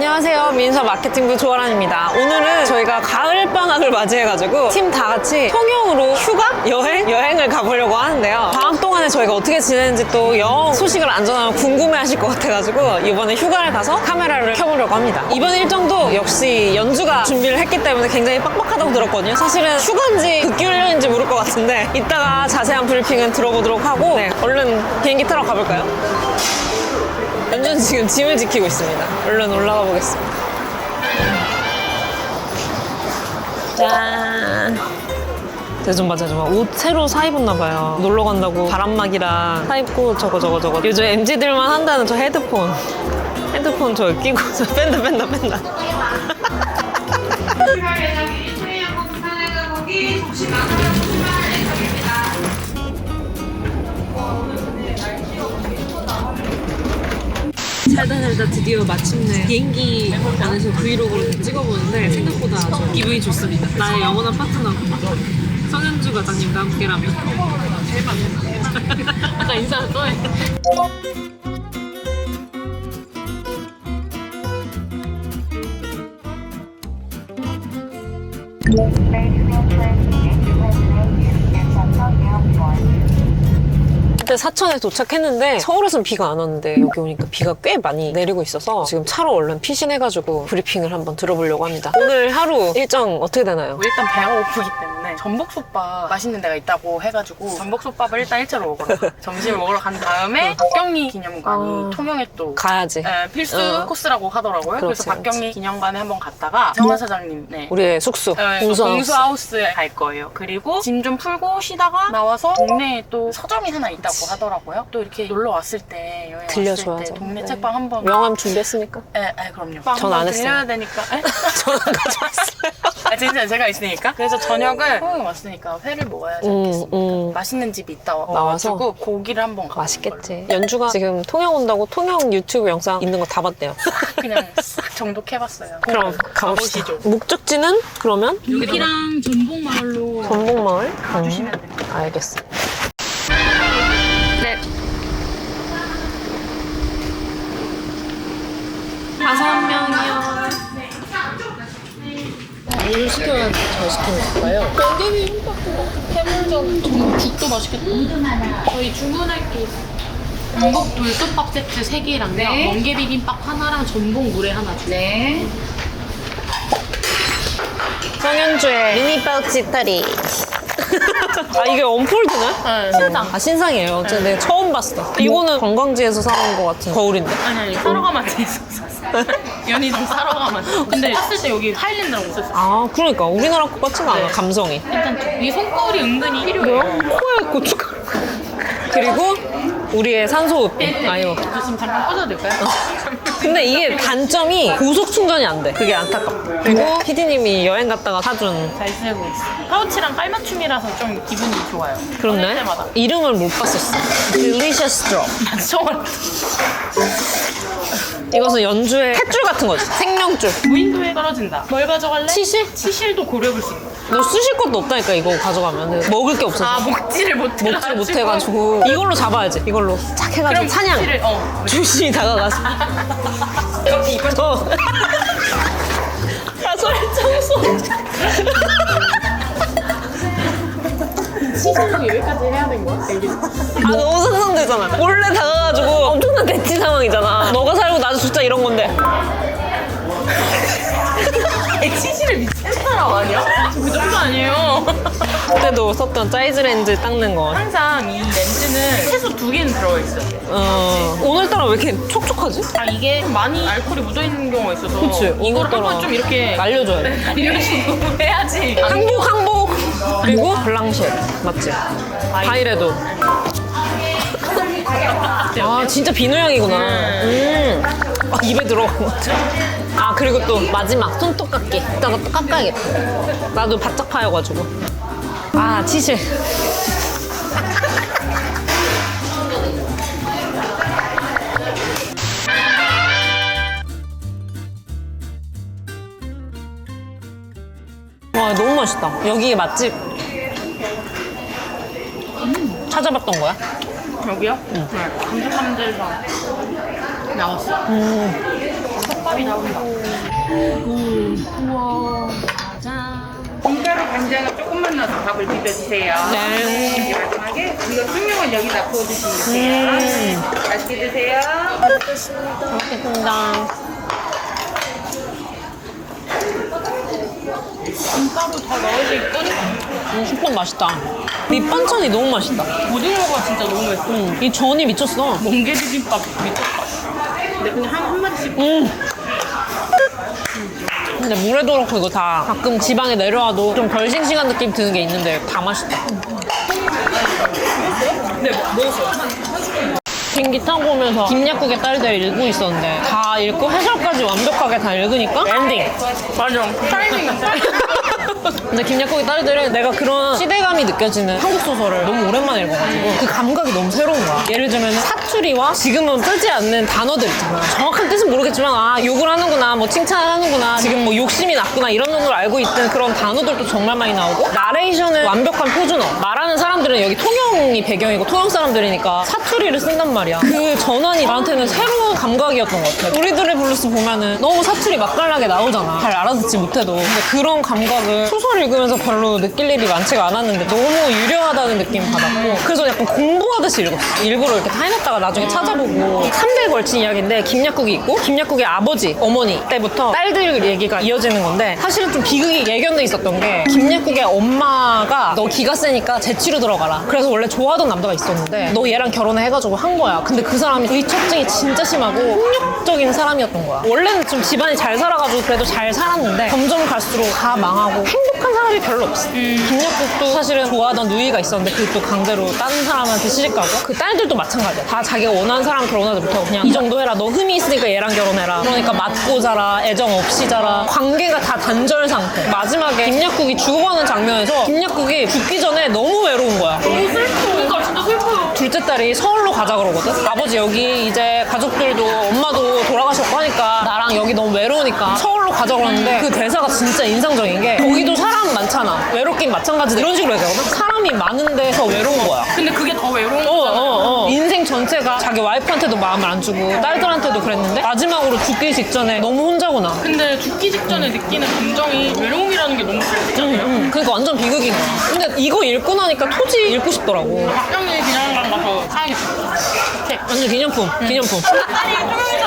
안녕하세요, 민서 마케팅부 조아란입니다. 오늘은 저희가 가을방학을 맞이해가지고 팀 다 같이 통영으로 휴가? 여행을 가보려고 하는데요. 방학 동안에 저희가 어떻게 지내는지 또 영 소식을 안전하면 궁금해하실 것 같아가지고 이번에 휴가를 가서 카메라를 켜보려고 합니다. 이번 일정도 역시 연주가 준비를 했기 때문에 굉장히 빡빡하다고 들었거든요. 사실은 휴가인지 극기훈련인지 모를 것 같은데 이따가 자세한 브리핑은 들어보도록 하고 얼른 비행기 타러 가볼까요? 연주는 지금 짐을 지키고 있습니다. 얼른 올라가 보겠습니다. 짠! 좀 봐. 옷 새로 사 입었나봐요. 놀러 간다고 바람막이랑 사 입고 저거. 요즘 MZ들만 한다는 저 헤드폰 저 끼고 저 뺀다. 살다 드디어 마침내 비행기 안에서 브이로그를 찍어보는데 생각보다 아주 기분이 좋습니다. 나의 영원한 파트너 성현주 과장님과 함께라면 대박. 아까 인사를 또 해. 그때 사천에 도착했는데 서울에선 비가 안 왔는데 여기 오니까 비가 꽤 많이 내리고 있어서 지금 차로 얼른 피신해가지고 브리핑을 한번 들어보려고 합니다. 오늘 하루 일정 어떻게 되나요? 일단 배가 고프기 때문에 전복솥밥 맛있는 데가 있다고 해가지고 전복솥밥을 일단 1차로 먹으러 점심을 먹으러 간 다음에 박경리 기념관이 통영에 또 가야지. 필수 코스라고 하더라고요. 그래서 박경리 기념관에 한번 갔다가 정원 사장님 우리의 숙소 공수하우스에 갈 거예요. 그리고 짐 좀 풀고 쉬다가 나와서 동네에 또 서점이 하나 있다고 하더라고요. 또 이렇게 놀러 왔을 때 여행 들려줘야죠. 왔을 때 동네 책방 한번 명함 준비했습니까? 그럼요. 전 안 했어요. 들려야 되니까. 저는 가져왔어요. 진짜 제가 있으니까. 그래서 저녁을 통영에 왔으니까 회를 먹어야지 않겠습니까? 맛있는 집이 있다 와가지고 고기를 한번 가볼게요. 맛있겠지. 연주가 지금 통영 온다고 통영 유튜브 영상 있는 거 다 봤대요. 그냥 싹 정독해봤어요. 그럼 가봅시다. 가보시죠. 목적지는 그러면? 여기랑 전복마을로 전복마을? 가주시면 됩니다. 알겠어. 네. 5명이요. 뭘 시켜야 잘 시키는 건가요? 연계비 흰밥도 해물전 죽도 맛있겠다. 저희 주문할 게 있어요. 전복 돌솥밥 세트 3개랑요. 멍게 비빔밥 하나랑 전복 물회 하나 주세요. 네. 성현주의 미니 파우치 타리. 아, 이게 언폴드네? 네. 신상. 신상이에요. 내가 처음 봤어. 이거는 관광지에서 사온 것 같은 거울인데? 아니 사러가마트에서 샀어요. 연희동 사러가마트. 근데 샀을 때 여기 하일랜드라고 썼어요. 아, 그러니까 우리나라 것 같지가 않아. 감성이. 일단 이 손거울이 은근히 필요해요. 코에 고춧가루. 그리고 우리의 산소호흡기. 아이고. 저 지금 잠깐 꺼져도 될까요? 근데 이게 단점이 고속 충전이 안 돼. 그게 안타깝다. 그리고 PD님이 여행 갔다가 사준. 잘 쓰고 있어요. 파우치랑 깔맞춤이라서 좀 기분이 좋아요. 꺼낼 그렇네. 때마다. 이름을 못 봤었어. Delicious Drop. 정말 이것은 연주의 탯줄 같은 거지. 생명줄. 무인도에 떨어진다. 뭘 가져갈래? 치실? 치실도 고려볼 수 있고. 너 쓰실 것도 없다니까, 이거 가져가면. 먹을 게 없어서. 먹지를 못해. 먹지를 못해가지고. 이걸로 잡아야지. 이걸로 쫙 해가지고 그럼 사냥. 치실을 조심히 다가가서. 이렇게 이걸 가소리 청소. 치실로 여기까지 해야 되는 거야? 아, 너무 상상되잖아. 몰래 다가가지고 엄청난 대치 상황이잖아. 너가 살고 나도 진짜 이런 건데. 치실을 미친 사람 아니야? 그 정도 아니에요. 그때도 썼던 사이즈 렌즈 닦는 거. 항상 이 렌즈는 최소 2개는 들어있어요. 오늘따라 왜 이렇게 촉촉하지? 이게 좀 많이 알코올이 묻어있는 경우가 있어서 그치, 이걸 오늘따라 한번 좀 이렇게 날려줘야 돼. 알려주고 해야지. 항복. 그리고 블랑쉘. 맞지? 바이레도. 아, 진짜 비누향이구나. 아, 입에 들어간 것 같아. 아, 그리고 또 마지막 손톱 깎기. 이따가 또 깎아야겠다. 나도 바짝 파여가지고. 아, 치실. 와, 너무 맛있다. 여기 맛집 찾아봤던 거야? 여기요? 네. 감자감자에서 나왔어. 밥이 나온다. 우와. 짠. 밀가루 간장을 조금만 넣어서 밥을 비벼주세요. 네. 이제 마지막에 이거 숭늉을 여기다 부어주시면 돼요. 맛있게 드세요. 맛있겠습니다. 김가루 다 넣어져 있거든? 쑥떡 맛있다. 밑반찬이 너무 맛있다. 오징어가 진짜 너무 맛있어. 이 전이 미쳤어. 멍게비빔밥 미쳤다. 근데 그냥 한 마디씩. 근데 물에도 그렇고 이거 다 가끔 지방에 내려와도 좀 덜 싱싱한 느낌 드는 게 있는데 다 맛있다. 네, 먹었어요. 비행기 타고 오면서 김약국의 딸들 읽고 있었는데 다 읽고 해설까지 완벽하게 다 읽으니까 엔딩. 맞아. 타이밍 근데 김약국의 딸들은 내가 그런 시대감이 느껴지는 한국 소설을 너무 오랜만에 읽어가지고 그 감각이 너무 새로운 거야. 예를 들면 사투리와 지금은 쓰지 않는 단어들 있잖아. 정확한 뜻은 모르겠지만 아 욕을 하는구나 뭐 칭찬을 하는구나 지금 뭐 욕심이 났구나 이런 걸 알고 있던 그런 단어들도 정말 많이 나오고 나레이션은 완벽한 표준어. 말하는 사람들은 여기 통영이 배경이고 통영 사람들이니까 사투리를 쓴단 말이야. 그 전환이 나한테는 새로운 감각이었던 것 같아. 우리들의 블루스 보면은 너무 사투리 맛깔나게 나오잖아. 잘 알아듣지 못해도. 근데 그런 감각을 소설 읽으면서 별로 느낄 일이 많지가 않았는데 너무 유려하다는 느낌 받았고 그래서 약간 공부하듯이 읽었어. 일부러 이렇게 다 해놨다가 나중에 찾아보고 3대에 걸친 이야기인데 김약국이 있고 김약국의 아버지, 어머니 때부터 딸들 얘기가 이어지는 건데 사실은 좀 비극이 예견돼 있었던 게 김약국의 엄마가 너 기가 세니까 재치로 들어가라. 그래서 원래 좋아하던 남자가 있었는데 너 얘랑 결혼해가지고 한 거야. 근데 그 사람이 의처증이 진짜 심하고 폭력적인 사람이었던 거야. 원래는 좀 집안이 잘 살아가지고 그래도 잘 살았는데 점점 갈수록 다 망하고 행복한 사람이 별로 없어. 김약국도 사실은 좋아하던 누이가 있었는데 그것도 강제로 다른 사람한테 시집가고 그 딸들도 마찬가지야. 다 자기가 원하는 사람 결혼하지 못하고 그냥 이 정도 해라. 너 흠이 있으니까 얘랑 결혼해라. 그러니까 맞고 자라. 애정 없이 자라. 관계가 다 단절 상태. 마지막에 김약국이 죽어가는 장면에서 김약국이 죽기 전에 너무 외로운 거야. 너무 슬퍼. 그러니까 진짜 슬퍼요. 둘째 딸이 서울로 가자 그러거든. 아버지 여기 이제 가족들도 엄마도 돌아가셨고 하니까 나랑 여기 너무 외로우니까 서울로 가자 그러는데 그 대사가 진짜 인상적인 게 거기도 사람 많잖아. 외롭긴 마찬가지다. 이런 식으로 얘기하거든. 사람이 많은 데서 외로운 거야. 근데 그게 더 외로운 거잖아요. 인생 전체가 자기 와이프한테도 마음을 안 주고 딸들한테도 그랬는데 마지막으로 죽기 직전에 너무 혼자구나. 근데 죽기 직전에 느끼는 감정이 외로움이라는 게 너무 슬프잖아요. 그러니까 완전 비극인 거야. 근데 이거 읽고 나니까 토지 읽고 싶더라고. 박정희 기념관 가서 사야겠다. 책. 완전 기념품. 기념품. 아니, 통영에서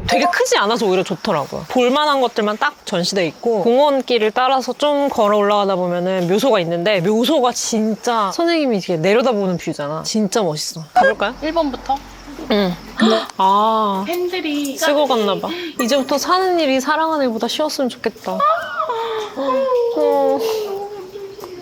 되게 크지 않아서 오히려 좋더라고요. 볼만한 것들만 딱 전시돼 있고 공원길을 따라서 좀 걸어 올라가다 보면은 묘소가 있는데 묘소가 진짜 선생님이 이렇게 내려다보는 뷰잖아. 진짜 멋있어. 가볼까요? 1번부터 응. 아 팬들이 쓰고 갔나 봐. 이제부터 사는 일이 사랑하는 일보다 쉬웠으면 좋겠다.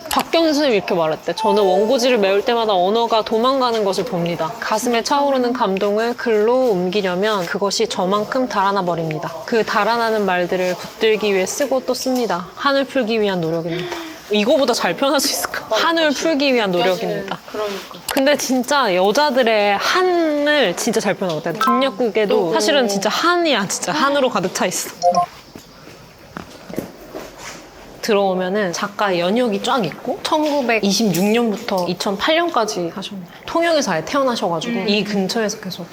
박경수 선생님이 이렇게 말했대. 저는 원고지를 메울 때마다 언어가 도망가는 것을 봅니다. 가슴에 차오르는 감동을 글로 옮기려면 그것이 저만큼 달아나 버립니다. 그 달아나는 말들을 붙들기 위해 쓰고 또 씁니다. 한을 풀기 위한 노력입니다. 이거보다 잘 표현할 수 있을까? 한을 풀기 위한 노력입니다. 그러니까. 근데 진짜 여자들의 한을 진짜 잘 표현하거든. 김약국에도 사실은 진짜 한이야. 진짜 한으로 가득 차 있어. 들어오면은 작가 연역이 쫙 있고 1926년부터 2008년까지 하셨네. 통영에서 아예 태어나셔가지고 이 근처에서 계속.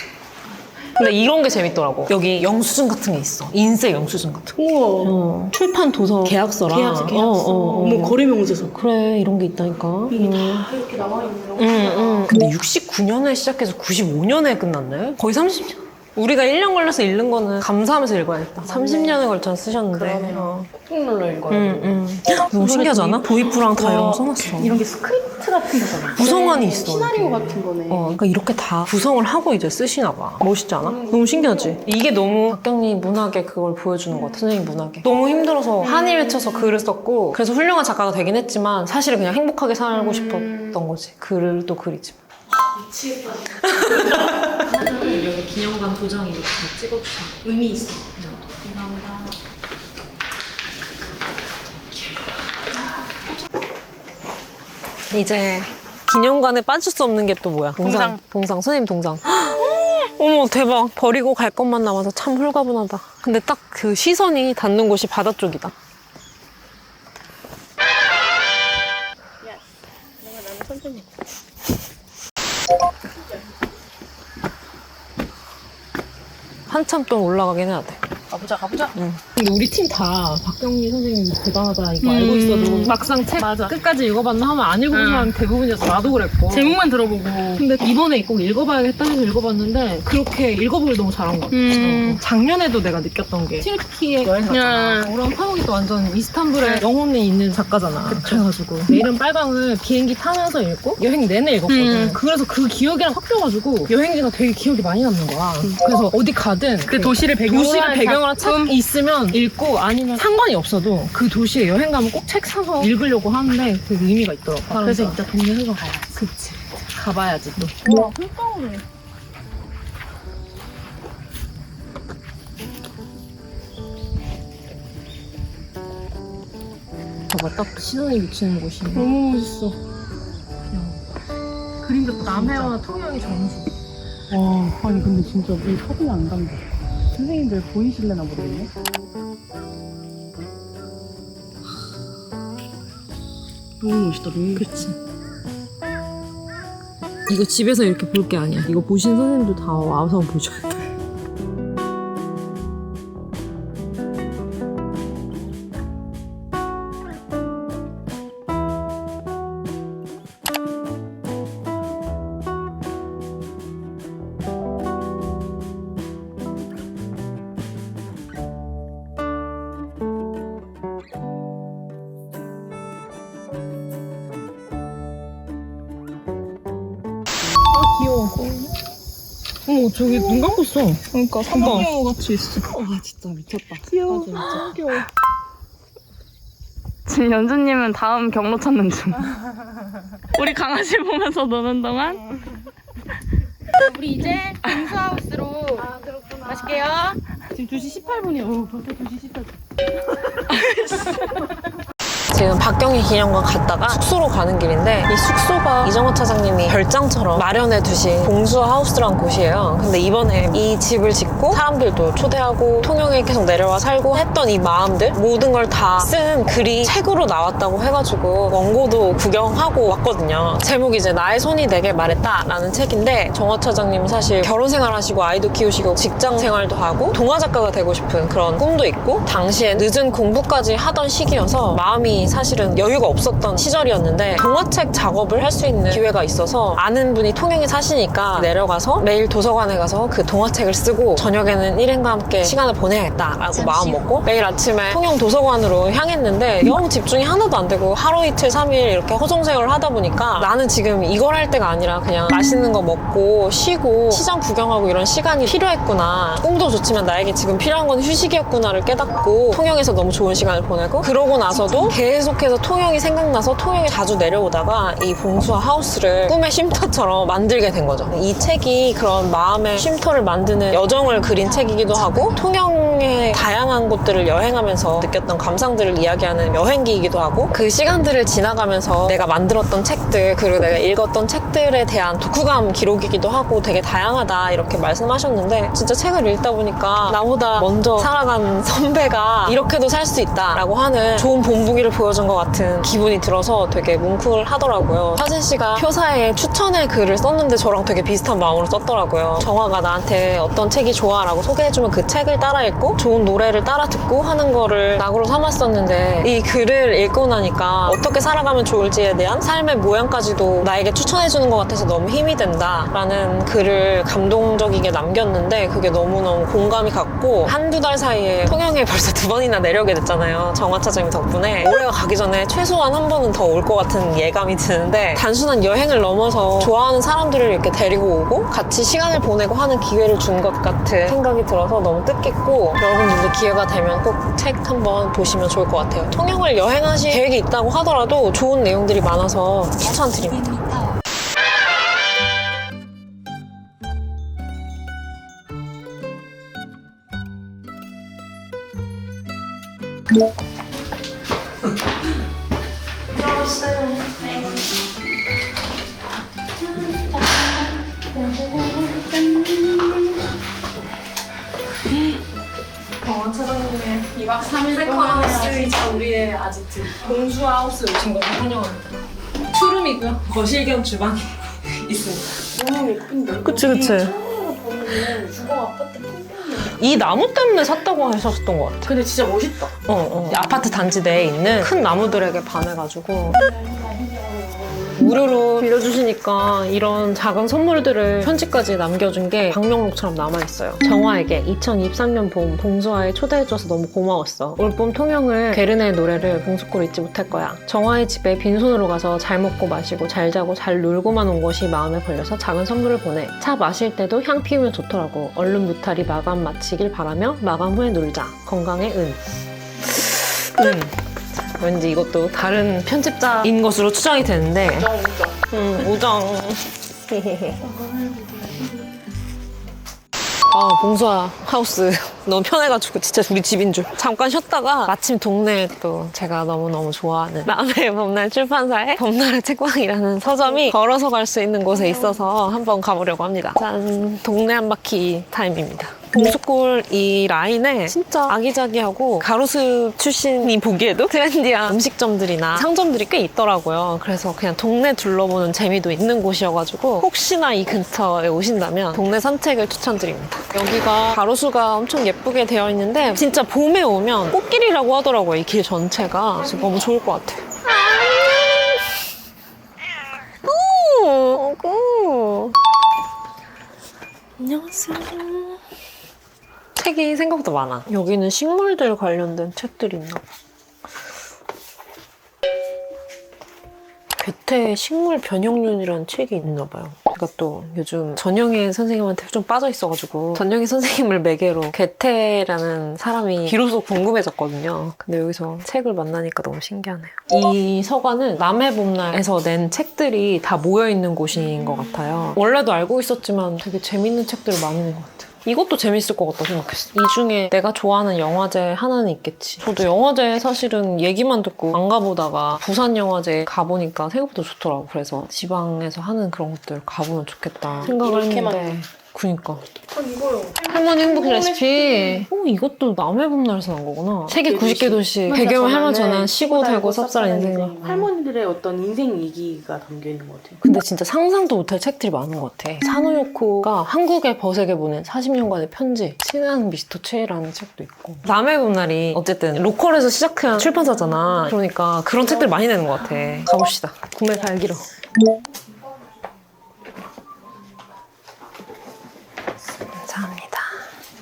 근데 이런 게 재밌더라고. 여기 영수증 같은 게 있어. 인쇄 영수증 같은 거. 우와. 출판 도서 계약서랑. 계약서. 뭐 거래명세서. 그래 이런 게 있다니까. 이게 다 이렇게 나와 있는 근데 69년에 시작해서 95년에 끝났네. 거의 30년. 우리가 1년 걸려서 읽는 거는 감사하면서 읽어야겠다. 30년에 걸쳐 쓰셨는데. 꾹 눌러 읽어요. 너무 신기하지 않아? 도입부랑 다 이런 거 써놨어. 이런 게 스크립트 같은 거잖아. 구성안이 있어. 시나리오 이렇게. 같은 거네. 그러니까 이렇게 다 구성을 하고 이제 쓰시나 봐. 멋있지 않아? 너무 신기하지? 이게 너무 박경리 문학의 그걸 보여주는 것 같아. 선생님 문학의. 너무 힘들어서 한이 맺혀서 글을 썼고 그래서 훌륭한 작가가 되긴 했지만 사실은 그냥 행복하게 살고 싶었던 거지. 글을 또 글이지만. 미치겠다. 여기 기념관 도장 이렇게 다 찍어주셔. 의미 있어. 감사합니다. 이제 기념관에 빠질 수 없는 게 또 뭐야? 동상. 선생님 동상. 어머 대박. 버리고 갈 것만 남아서 참 홀가분하다. 근데 딱 그 시선이 닿는 곳이 바다 쪽이다. 한참 또 올라가긴 해야 돼. 가보자. 근데 우리 팀 다 박경리 선생님 대단하다 이거 알고 있어도 막상 책 끝까지 읽어봤나 하면 안 읽어본 사람 대부분이어서 나도 그랬고 제목만 들어보고. 근데 이번에 꼭 읽어봐야겠다 해서 읽어봤는데 그렇게 읽어보길 너무 잘한 것 같아. 작년에도 내가 느꼈던 게 튀르키예 여행 갔잖아. 오랑 파묵이 또 완전 이스탄불에 영혼이 있는 작가잖아. 그래가지고 내일은 빨강을 비행기 타면서 읽고 여행 내내 읽었거든. 그래서 그 기억이랑 섞여가지고 여행지가 되게 기억이 많이 남는 거야. 그래서 어디 가든 그 도시를 배경으로 한 책 있으면 읽고 아니면 상관이 없어도 그 도시에 여행 가면 꼭 책 사서 읽으려고 하는데 되게 의미가 있더라고. 그래서 진짜 동네 흘러 가야지. 그치. 가봐야지 또. 와, hul렁해. 봐봐, 딱 시선이 미치는 곳이. 너무 멋있어. 그림도 남해와 통영이 정수. 와, 아니 근데 진짜 우리 사진 안 담겨. 선생님들 보이실래나 모르겠네. 너무 멋있다, 너무. 그치. 이거 집에서 이렇게 볼 게 아니야. 이거 보신 선생님도 다 와서 보셔야 돼. 귀여워. 어머, 저기 눈 감고 있어. 그러니까 사막여우 같이 있어. 와, 진짜 미쳤다. 귀여워. 진짜. 귀여워. 지금 연주님은 다음 경로 찾는 중. 우리 강아지 보면서 노는 동안. 우리 이제 공수하우스로 가실게요. 지금 2시 18분이요. 벌써 2시 18분. 지금 박경희 기념관 갔다가 숙소로 가는 길인데 이 숙소가 이정호 차장님이 별장처럼 마련해 두신 봉수하우스라는 곳이에요. 근데 이번에 이 집을 짓고 사람들도 초대하고 통영에 계속 내려와 살고 했던 이 마음들 모든 걸 다 쓴 글이 책으로 나왔다고 해가지고 원고도 구경하고 왔거든요. 제목이 이제 나의 손이 내게 말했다 라는 책인데 정호 차장님은 사실 결혼 생활 하시고 아이도 키우시고 직장 생활도 하고 동화 작가가 되고 싶은 그런 꿈도 있고 당시에 늦은 공부까지 하던 시기여서 마음이 사실은 여유가 없었던 시절이었는데 동화책 작업을 할 수 있는 기회가 있어서 아는 분이 통영에 사시니까 내려가서 매일 도서관에 가서 그 동화책을 쓰고 저녁에는 일행과 함께 시간을 보내야겠다라고 마음 먹고 매일 아침에 통영 도서관으로 향했는데 영 집중이 하나도 안 되고 하루 이틀 3일 이렇게 허송세월을 하다 보니까 나는 지금 이걸 할 때가 아니라 그냥 맛있는 거 먹고 쉬고 시장 구경하고 이런 시간이 필요했구나. 꿈도 좋지만 나에게 지금 필요한 건 휴식이었구나를 깨닫고 통영에서 너무 좋은 시간을 보내고 그러고 나서도 계속해서 통영이 생각나서 통영에 자주 내려오다가 이 봉수와 하우스를 꿈의 쉼터처럼 만들게 된 거죠. 이 책이 그런 마음의 쉼터를 만드는 여정을 그린 책이기도 하고 통영의 다양한 곳들을 여행하면서 느꼈던 감상들을 이야기하는 여행기이기도 하고 그 시간들을 지나가면서 내가 만들었던 책들 그리고 내가 읽었던 책들에 대한 독후감 기록이기도 하고 되게 다양하다 이렇게 말씀하셨는데 진짜 책을 읽다 보니까 나보다 먼저 살아간 선배가 이렇게도 살 수 있다라고 하는 좋은 본보기를 보여준 것 같은 기분이 들어서 되게 뭉클하더라고요. 사진 씨가 표사에 추천의 글을 썼는데 저랑 되게 비슷한 마음으로 썼더라고요. 정화가 나한테 어떤 책이 좋아 라고 소개해주면 그 책을 따라 읽고 좋은 노래를 따라 듣고 하는 거를 낙으로 삼았었는데 이 글을 읽고 나니까 어떻게 살아가면 좋을지에 대한 삶의 모양까지도 나에게 추천해주는 것 같아서 너무 힘이 된다 라는 글을 감동적이게 남겼는데 그게 너무너무 공감이 갔고 한두 달 사이에 통영에 벌써 2번이나 내려오게 됐잖아요. 정화 차장님 덕분에. 올해가 가기 전에 최소한 한 번은 더 올 것 같은 예감이 드는데 단순한 여행을 넘어서 좋아하는 사람들을 이렇게 데리고 오고 같이 시간을 보내고 하는 기회를 준 것 같은 생각이 들어서 너무 뜻깊고 여러분들도 기회가 되면 꼭 책 한번 보시면 좋을 것 같아요. 통영을 여행하실 계획이 있다고 하더라도 좋은 내용들이 많아서 추천드립니다. 정원 차장님의 2박 3일 세컨하우스이자 우리의 아지트 봉수하우스 오신 것을 환영합니다. 투룸이고요. 거실 겸 주방이 있습니다. 너무 예쁜데. 그치. 처음으로 보는 주거 아파트 풍경이 이 나무 때문에 샀다고 하셨던 것 같아. 근데 진짜 멋있다. 아파트 단지 내에 있는 큰 나무들에게 반해가지고 무료로 빌려주시니까 이런 작은 선물들을 편지까지 남겨준 게 방명록처럼 남아있어요. 정화에게 2023년 봄 봉수아에 초대해줘서 너무 고마웠어. 올봄 통영을 게르네의 노래를 봉수코로 잊지 못할 거야. 정화의 집에 빈손으로 가서 잘 먹고 마시고 잘 자고 잘 놀고만 온 것이 마음에 걸려서 작은 선물을 보내. 차 마실 때도 향 피우면 좋더라고. 얼른 무탈이 마감 마치길 바라며 마감 후에 놀자. 건강의 은. 왠지 이것도 다른 편집자인 것으로 추정이 되는데 우정. 봉수아 하우스 너무 편해가지고 진짜 우리 집인 줄. 잠깐 쉬었다가 마침 동네에 또 제가 너무너무 좋아하는 남해 봄날 출판사의 봄날의 책방이라는 서점이 걸어서 갈 수 있는 곳에 있어서 한번 가보려고 합니다. 짠! 동네 한 바퀴 타임입니다. 봉수골 이 라인에 진짜 아기자기하고 가로수 출신이 보기에도 트렌디한 음식점들이나 상점들이 꽤 있더라고요. 그래서 그냥 동네 둘러보는 재미도 있는 곳이어가지고 혹시나 이 근처에 오신다면 동네 산책을 추천드립니다. 여기가 가로수가 엄청 예쁘게 되어 있는데 진짜 봄에 오면 꽃길이라고 하더라고요. 이 길 전체가. 그래서 너무 좋을 것 같아요. 안녕하세요. 책이 생각보다 많아. 여기는 식물들 관련된 책들이 있나 봐. 괴테의 식물 변형론이라는 책이 있나 봐요. 제가 또 요즘 전영희 선생님한테 좀 빠져 있어가지고 전영희 선생님을 매개로 괴테라는 사람이 비로소 궁금해졌거든요. 근데 여기서 책을 만나니까 너무 신기하네요. 이 서관은 남해 봄날에서 낸 책들이 다 모여있는 곳인 것 같아요. 원래도 알고 있었지만 되게 재밌는 책들을 많이 낸 것 같아요. 이것도 재밌을 것 같다 생각했어. 이 중에 내가 좋아하는 영화제 하나는 있겠지. 저도 영화제 사실은 얘기만 듣고 안 가보다가 부산 영화제 가보니까 생각보다 좋더라고. 그래서 지방에서 하는 그런 것들 가보면 좋겠다 생각을 했는데. 그니까. 이거요. 할머니 행복 레시피. 이것도 남해 봄날에서 난 거구나. 세계 90개 도시. 배경을 할머니 전한 쉬고 달고 쌉쌀한 인생과. 할머니들의 어떤 인생 얘기가 담겨 있는 것 같아요. 근데 진짜 상상도 못할 책들이 많은 것 같아. 사노요코가 한국의 벗에게 보낸 40년간의 편지. 친한 미스터 최라는 책도 있고. 남해 봄날이 어쨌든 로컬에서 시작한 출판사잖아. 그러니까 그런 책들 많이 내는 것 같아. 가봅시다. 구매 발기로. 감사합니다.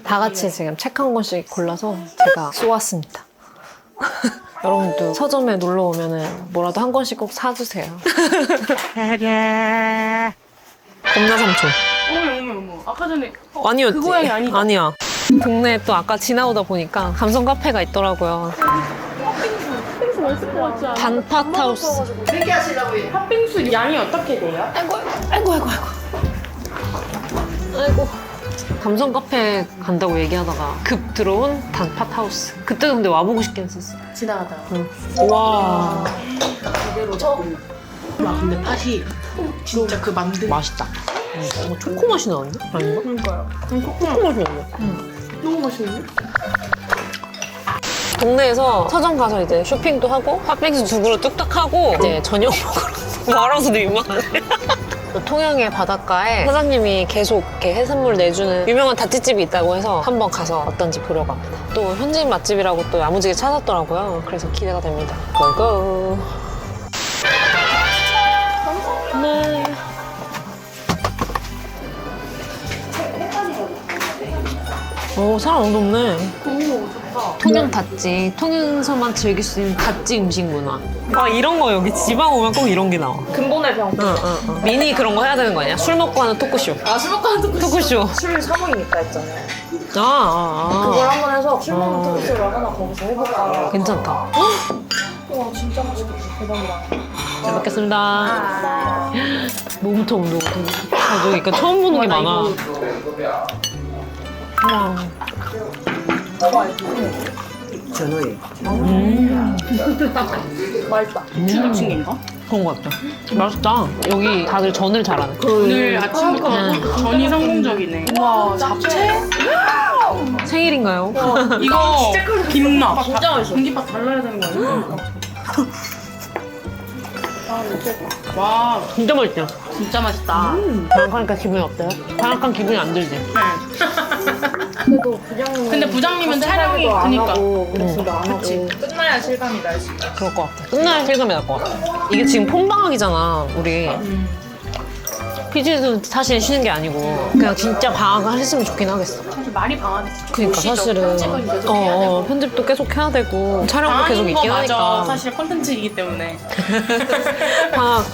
다 같이 지금 책 한 권씩 골라서 제가 쏘았습니다. 여러분도 서점에 놀러 오면은 뭐라도 한 권씩 꼭 사주세요. 겁나 삼촌. 어머. 아까 전에 아니었지? 그 고양이 아니다. 아니야. 동네에 또 아까 지나오다 보니까 감성 카페가 있더라고요. 팥빙수 맛있을 것 같지 않아? 단팥 하우스. 팥빙수 양이 어떻게 돼요? 아이고. 감성 카페 간다고 얘기하다가 급 들어온 단팥 하우스. 그때 근데 와보고 싶긴 했었어. 지나가다가. 와. 제대로 와 근데 팥이 진짜 그 만든 맛있다. 초코 맛이 나는데? 아닌가? 그러니까요. 초코 맛이 나네. 너무 맛있는데? 동네에서 서점 가서 이제 쇼핑도 하고 팥빙수 두 그릇 뚝딱 하고 이제 저녁 먹으러 말아서도 민망하네. 통영의 바닷가에 사장님이 계속 이렇게 해산물 내주는 유명한 다찌집이 있다고 해서 한번 가서 어떤지 보려고 합니다. 또 현지인 맛집이라고 또 야무지게 찾았더라고요. 그래서 기대가 됩니다. 고고! 네. 오, 사람 엄청 없네. 오 좋다. 통영 다찌, 통영에서만 즐길 수 있는 다찌 음식 문화. 이런 거 여기 지방 오면 꼭 이런 게 나와. 근본의 병. 미니 그런 거 해야 되는 거 아니야? 술 먹고 하는 토크쇼. 술 먹고 하는 토크쇼. 술 사모이니까 했잖아요. 아. 그걸 한번 해서 술 먹는 토크쇼를 하나 거기서 해볼까. 괜찮다. 와 진짜 맛있겠다. 대박이다. 잘 먹겠습니다. 뭐부터 운동? 저 그러니까 처음 보는 게 많아. 와. 맛있다. 중국층인가? 그런 거 같아. 맛있다. 여기 다들 전을 잘하네. 오늘 아침부터 전이 성공적이네. 와 잡채? 생일인가요? 이거 김밥 진짜 맛있어. 공깃밥 달라야 되는 거 아니야? 와 진짜 맛있죠? 진짜 맛있다. 방학하니까 기분이 어때요? 방학한 기분이 안 들지? 네. 그래도 부장님. 근데 부장님은 촬영이 그니까. 그치. 끝나야 실감이 나지. 그럴 것 같아. 끝나야 실감이 날 것 같아. 이게 지금 폰방학이잖아, 우리. PG도 사실 쉬는 게 아니고 그냥 진짜 방학을 했으면 좋긴 하겠어. 사실 말이 방학이지. 그러니까 사실은 편집은 계속 해야 되고. 편집도 계속 해야 되고 촬영도 계속 있긴 하니까. 사실 콘텐츠이기 때문에. 방학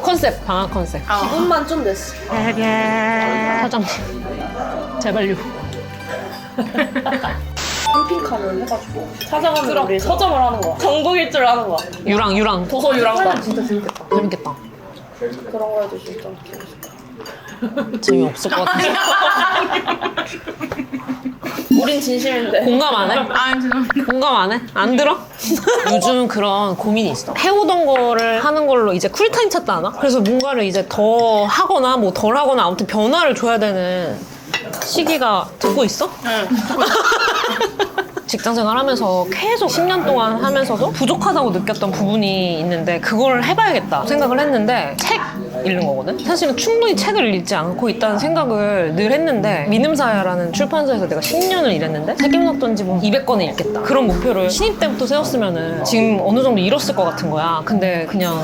컨셉, 방학 컨셉. 기분만 좀 냈어. 사장님, 제발요. 캠핑카를 해가지고 찾아가면 우리 서점을 하는 거야. 전국 일주를 하는 거야. 유랑. 도서 유랑단. 진짜 재밌겠다. 재밌겠다. 그런 거 해도 진짜 웃기고. 재미없을 것 같아. 우린 진심인데. 공감 안 해? 아, 죄송합니다. 공감 안 해? 안 들어? 요즘 그런 고민이 있어. 해오던 거를 하는 걸로 이제 쿨타임 찾다 하나? 그래서 뭔가를 이제 더 하거나 뭐 덜 하거나 아무튼 변화를 줘야 되는 시기가 듣고 있어? 네. 직장 생활하면서 계속 10년 동안 하면서도 부족하다고 느꼈던 부분이 있는데 그걸 해봐야겠다 생각을 했는데 책 읽는 거거든? 사실은 충분히 책을 읽지 않고 있다는 생각을 늘 했는데 민음사야라는 출판사에서 내가 10년을 일했는데 책임났던지 뭐 200권을 읽겠다 그런 목표를 신입 때부터 세웠으면은 지금 어느 정도 이뤘을 것 같은 거야. 근데 그냥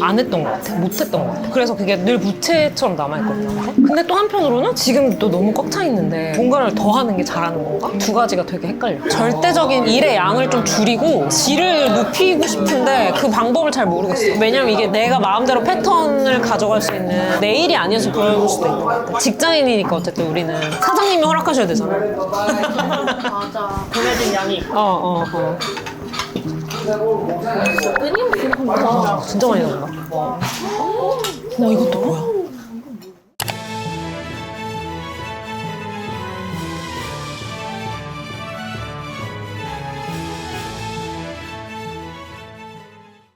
안 했던 것 같아. 못 했던 것 같아. 그래서 그게 늘 부채처럼 남아있거든 나한테. 근데 또 한편으로는 지금 또 너무 꽉 차 있는데 뭔가를 더 하는 게 잘하는 건가? 두 가지가 되게 헷갈려. 절대적인 일의 양을 좀 줄이고 질을 높이고 싶은데 그 방법을 잘 모르겠어. 왜냐면 이게 내가 마음대로 패턴을 가져갈 수 있는 내 일이 아니어서 그럴 수도 있는 것 같아. 직장인이니까 어쨌든 우리는 사장님이 허락하셔야 되잖아. 맞아. 보내준 양이. 끊임없이 한다. 진짜 많이 나온다. 와 이것도 뭐야?